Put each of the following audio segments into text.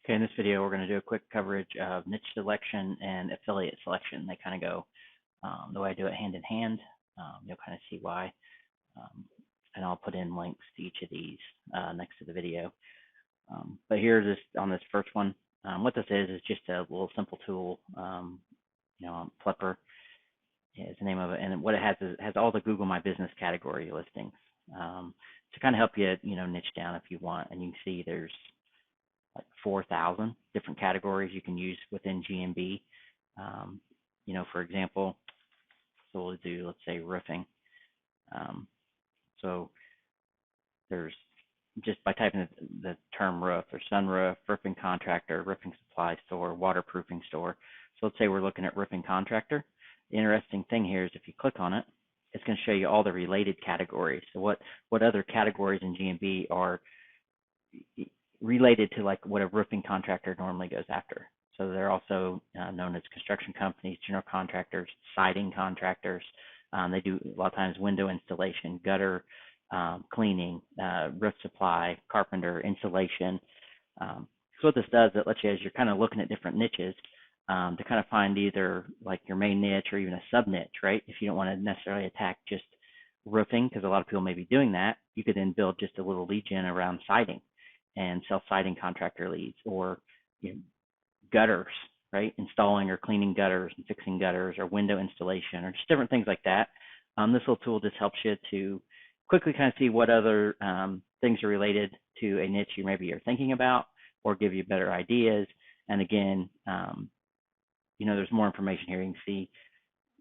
Okay, in this video, we're going to do a quick coverage of niche selection and affiliate selection. They kind of go the way I do it hand in hand. You'll kind of see why. And I'll put in links to each of these next to the video. But here, on this first one, what this is just a little simple tool. Plepper is the name of it, and what it has is it has all the Google My Business category listings to kind of help you, niche down if you want. And you can see there's like 4,000 different categories you can use within GMB. For example, so we'll do, let's say, roofing. So there's, just by typing the term roof, or sunroof, roofing contractor, roofing supply store, waterproofing store. So let's say we're looking at roofing contractor. The interesting thing here is if you click on it, it's going to show you all the related categories. So what other categories in GMB are related to like what a roofing contractor normally goes after. So they're also known as construction companies, general contractors, siding contractors. They do a lot of times window installation, gutter cleaning, roof supply, carpenter, insulation. So what this does, it lets you, as you're kind of looking at different niches, to kind of find either like your main niche or even a sub niche, right? If you don't want to necessarily attack just roofing, because a lot of people may be doing that, you could then build just a little lead gen around siding and self-siding contractor leads, or gutters, right? Installing or cleaning gutters and fixing gutters, or window installation, or just different things like that. This little tool just helps you to quickly kind of see what other things are related to a niche you maybe are thinking about, or give you better ideas. And again, there's more information here. You can see,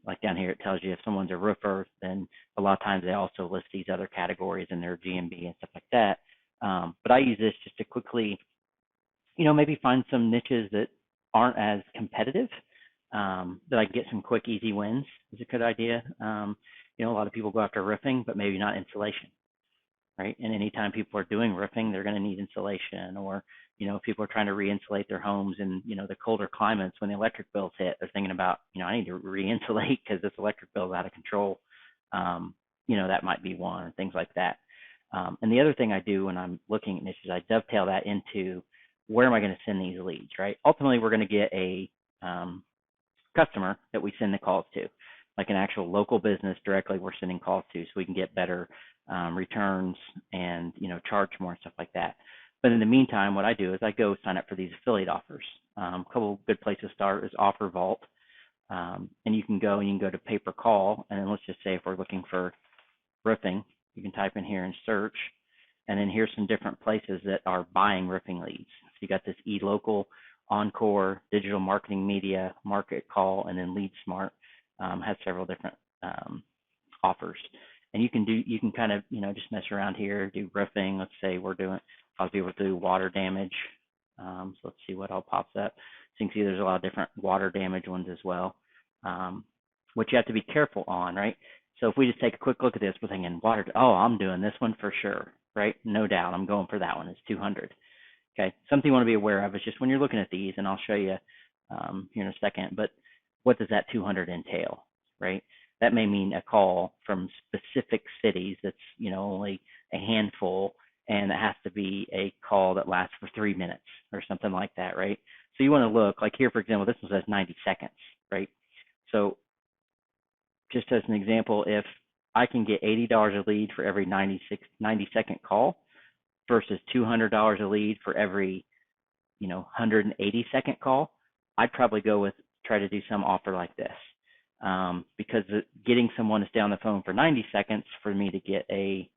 like down here, it tells you if someone's a roofer, then a lot of times they also list these other categories in their GMB and stuff like that. But I use this just to quickly, maybe find some niches that aren't as competitive, that I can get some quick, easy wins is a good idea. A lot of people go after roofing, but maybe not insulation, right? And anytime people are doing roofing, they're going to need insulation, or, if people are trying to re-insulate their homes in, the colder climates, when the electric bills hit, they're thinking about, I need to re-insulate because this electric bill is out of control. That might be one, or things like that. And the other thing I do when I'm looking at niches, I dovetail that into where am I going to send these leads, right? Ultimately, we're going to get a customer that we send the calls to, like an actual local business directly we're sending calls to, so we can get better returns and, charge more and stuff like that. But in the meantime, what I do is I go sign up for these affiliate offers. A couple good places to start is Offer Vault. And you can go to pay per call. And then let's just say if we're looking for roofing, you can type in here and search. And then here's some different places that are buying roofing leads. So you got this eLocal, Encore, Digital Marketing Media, Market Call, and then Lead Smart has several different offers. And you can kind of, just mess around here, do roofing. Let's say we're doing, I'll be able to do water damage. So let's see what all pops up. So you can see there's a lot of different water damage ones as well, which you have to be careful on, right? So if we just take a quick look at this, we're thinking water, oh, I'm doing this one for sure, right? No doubt, I'm going for that one. It's 200. Okay, something you want to be aware of is just when you're looking at these, and I'll show you here in a second, but what does that 200 entail, right? That may mean a call from specific cities that's, only a handful, and it has to be a call that lasts for 3 minutes or something like that, right? So you want to look, like here, for example, this one says 90 seconds, right? So just as an example, if I can get $80 a lead for every 90-second call versus $200 a lead for every, 180-second call, I'd probably try to do some offer like this. Because getting someone to stay on the phone for 90 seconds for me to get a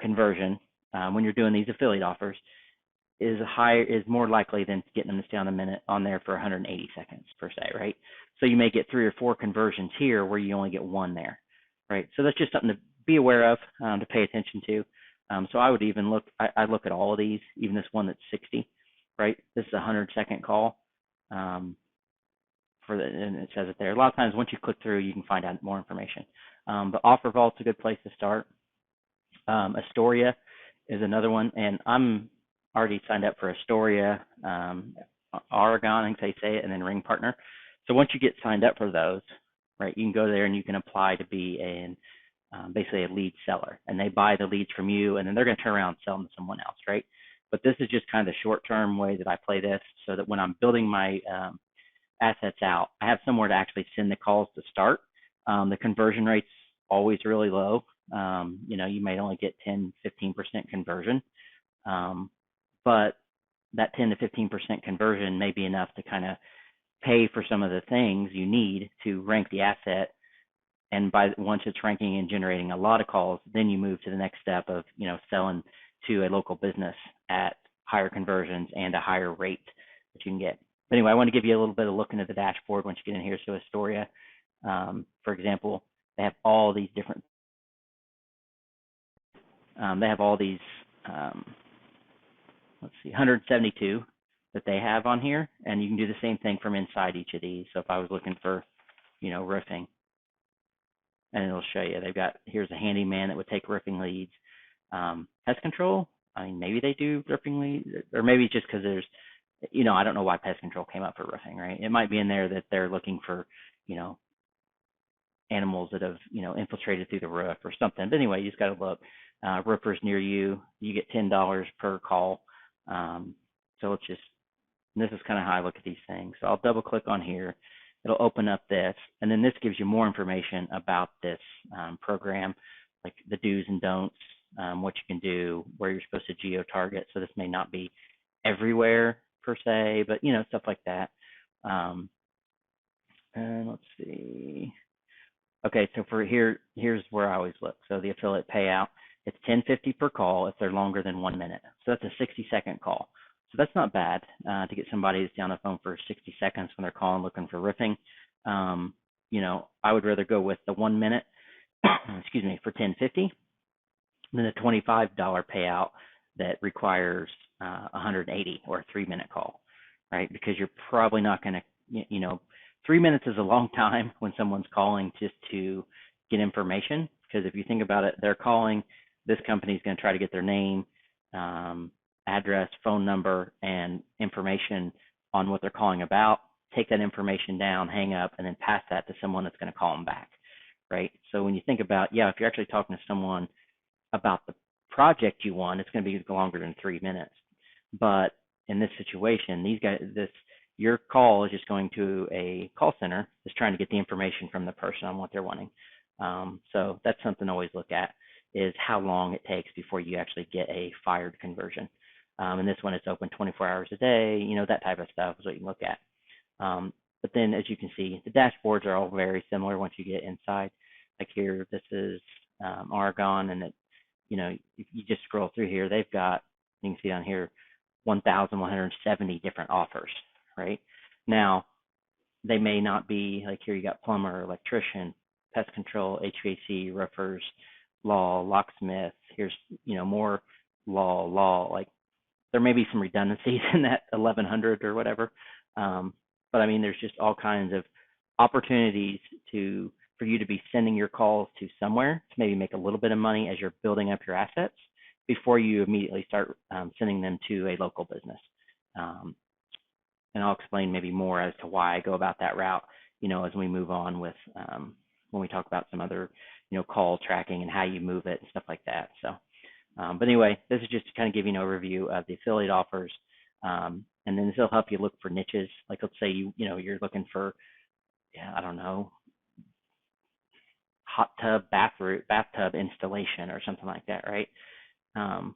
conversion when you're doing these affiliate offers is more likely than getting them to stay on there for 180 seconds per se, right? So you may get 3 or 4 conversions here where you only get 1 there, right? So that's just something to be aware of, to pay attention to. So I would even look at all of these, even this one that's 60, right? This is a 100-second call. And it says it there. A lot of times once you click through, you can find out more information. But Offer Vault's a good place to start. Astoria is another one, and I'm already signed up for Astoria, Oregon, I think they say it, and then Ring Partner. So once you get signed up for those, right, you can go there and you can apply to be basically a lead seller, and they buy the leads from you, and then they're going to turn around and sell them to someone else, right? But this is just kind of the short-term way that I play this, so that when I'm building my assets out, I have somewhere to actually send the calls to start. The conversion rate's always really low. You might only get 10, 15% conversion. But that 10 to 15% conversion may be enough to kind of pay for some of the things you need to rank the asset. And once it's ranking and generating a lot of calls, then you move to the next step of, selling to a local business at higher conversions and a higher rate that you can get. But anyway, I want to give you a little bit of look into the dashboard once you get in here. So Astoria, for example, they have all these different, let's see, 172 that they have on here, and you can do the same thing from inside each of these. So if I was looking for, roofing, and it'll show you, here's a handyman that would take roofing leads. Pest control, I mean, maybe they do roofing leads, or maybe just because there's, I don't know why pest control came up for roofing, right? It might be in there that they're looking for, animals that have, infiltrated through the roof or something. But anyway, you just got to look. Roofers near you, you get $10 per call. So this is kind of how I look at these things. So I'll double click on here. It'll open up this, and then this gives you more information about this program, like the do's and don'ts, what you can do, where you're supposed to geo-target. So this may not be everywhere per se, but stuff like that. And let's see. Okay, so here's where I always look. So the affiliate payout, it's $10.50 per call if they're longer than 1 minute. So that's a 60-second call. So that's not bad to get somebody that's down the phone for 60 seconds when they're calling looking for roofing. I would rather go with the 1 minute, excuse me, for $10.50 than a $25 payout that requires 180 or a 3-minute call, right? Because you're probably not going to, 3 minutes is a long time when someone's calling just to get information. Because if you think about it, they're calling, this company's going to try to get their name, address, phone number, and information on what they're calling about, take that information down, hang up, and then pass that to someone that's going to call them back, right? So when you think about, if you're actually talking to someone about the project you want, it's going to be longer than 3 minutes. But in this situation, your call is just going to a call center that's trying to get the information from the person on what they're wanting. So that's something to always look at, is how long it takes before you actually get a fired conversion. And this one, it's open 24 hours a day, that type of stuff is what you can look at. But then, as you can see, the dashboards are all very similar once you get inside. Like here, this is Oregon, and if you just scroll through here, they've got, you can see down here, 1,170 different offers, right? Now, they may not be, like here you got plumber, electrician, pest control, HVAC, roofers, law, locksmith. Here's, more law, like there may be some redundancies in that 1,100 or whatever. But I mean, there's just all kinds of opportunities for you to be sending your calls to somewhere to maybe make a little bit of money as you're building up your assets before you immediately start sending them to a local business. And I'll explain maybe more as to why I go about that route, as we move on with when we talk about some other, call tracking and how you move it and stuff like that. So, but anyway, this is just to kind of give you an overview of the affiliate offers. And then this will help you look for niches. Like let's say you're looking for, I don't know, hot tub bathtub installation or something like that, right?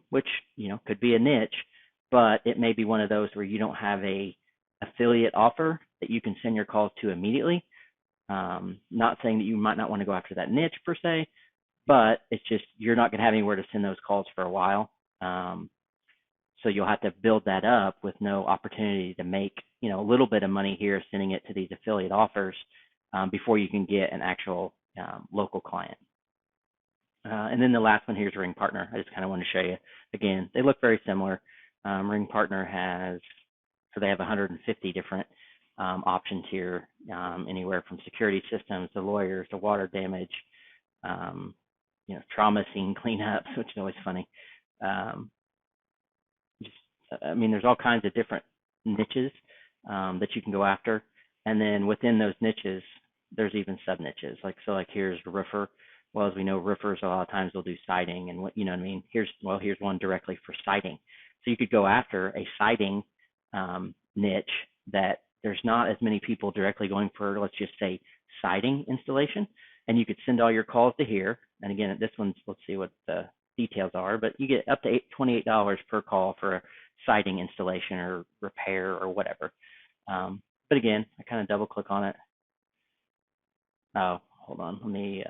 Which could be a niche, but it may be one of those where you don't have a affiliate offer that you can send your calls to immediately. Not saying that you might not want to go after that niche per se, but it's just you're not going to have anywhere to send those calls for a while. So you'll have to build that up with no opportunity to make a little bit of money here sending it to these affiliate offers before you can get an actual local client. And then the last one here is Ring Partner. I just kind of want to show you again. They look very similar. Ring Partner they have 150 different options here, anywhere from security systems to lawyers to water damage, trauma scene cleanups, which is always funny. There's all kinds of different niches that you can go after, and then within those niches, there's even sub niches. Like here's a roofer. Well, as we know, roofers a lot of times will do siding, and here's one directly for siding. So you could go after a siding niche that there's not as many people directly going for, let's just say, siding installation, and you could send all your calls to here. And again, this one's, let's see what the details are, but you get up to $28 per call for a siding installation or repair or whatever. But again, I kind of double click on it. Oh, hold on, let me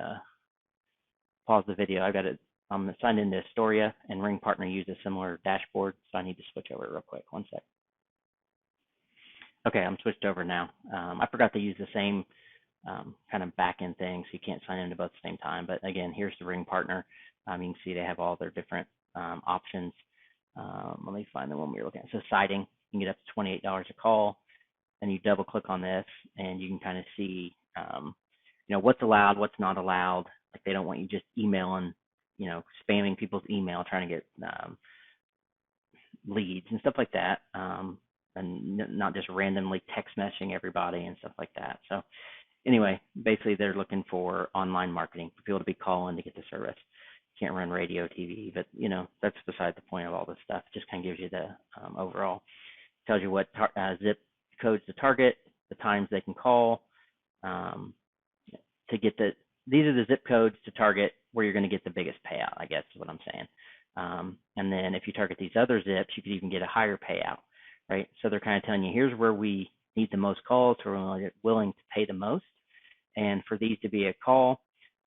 pause the video. I got it. I'm signed into Astoria, and Ring Partner use a similar dashboard, so I need to switch over real quick. One sec. Okay, I'm switched over now. I forgot to use the same kind of back-end thing, so you can't sign into both at the same time. But again, here's the Ring Partner. You can see they have all their different options. Let me find the one we were looking at. So siding, you can get up to $28 a call, and you double click on this, and you can kind of see, what's allowed, what's not allowed. Like they don't want you just emailing, spamming people's email, trying to get leads and stuff like that, and not just randomly text messaging everybody and stuff like that. So anyway, basically they're looking for online marketing for people to be calling to get the service. Can't run radio, TV, but that's beside the point of all this stuff. It just kind of gives you the overall, tells you what zip codes to target, the times they can call, to get these are the zip codes to target where you're going to get the biggest payout, I guess is what I'm saying. And then if you target these other zips, you could even get a higher payout, right? So they're kind of telling you, here's where we need the most calls, who are willing to pay the most. And for these to be a call,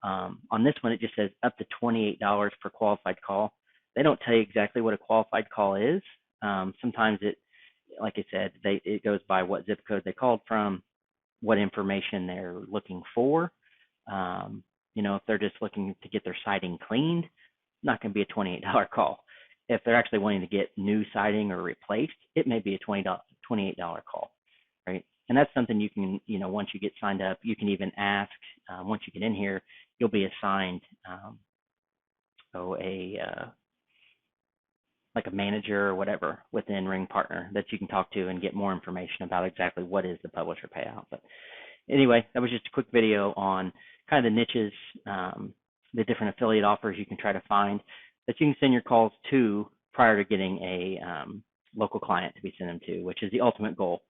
on this one, it just says up to $28 per qualified call. They don't tell you exactly what a qualified call is. Sometimes it, like I said, it goes by what zip code they called from, what information they're looking for. If they're just looking to get their siding cleaned, not going to be a $28 call. If they're actually wanting to get new siding or replaced, it may be a $28 call, right? And that's something you can, once you get signed up, you can even ask. Once you get in here, you'll be assigned like a manager or whatever within Ring Partner that you can talk to and get more information about exactly what is the publisher payout. But anyway, that was just a quick video on kind of the niches, the different affiliate offers you can try to find that you can send your calls to prior to getting a local client to be sent them to, which is the ultimate goal.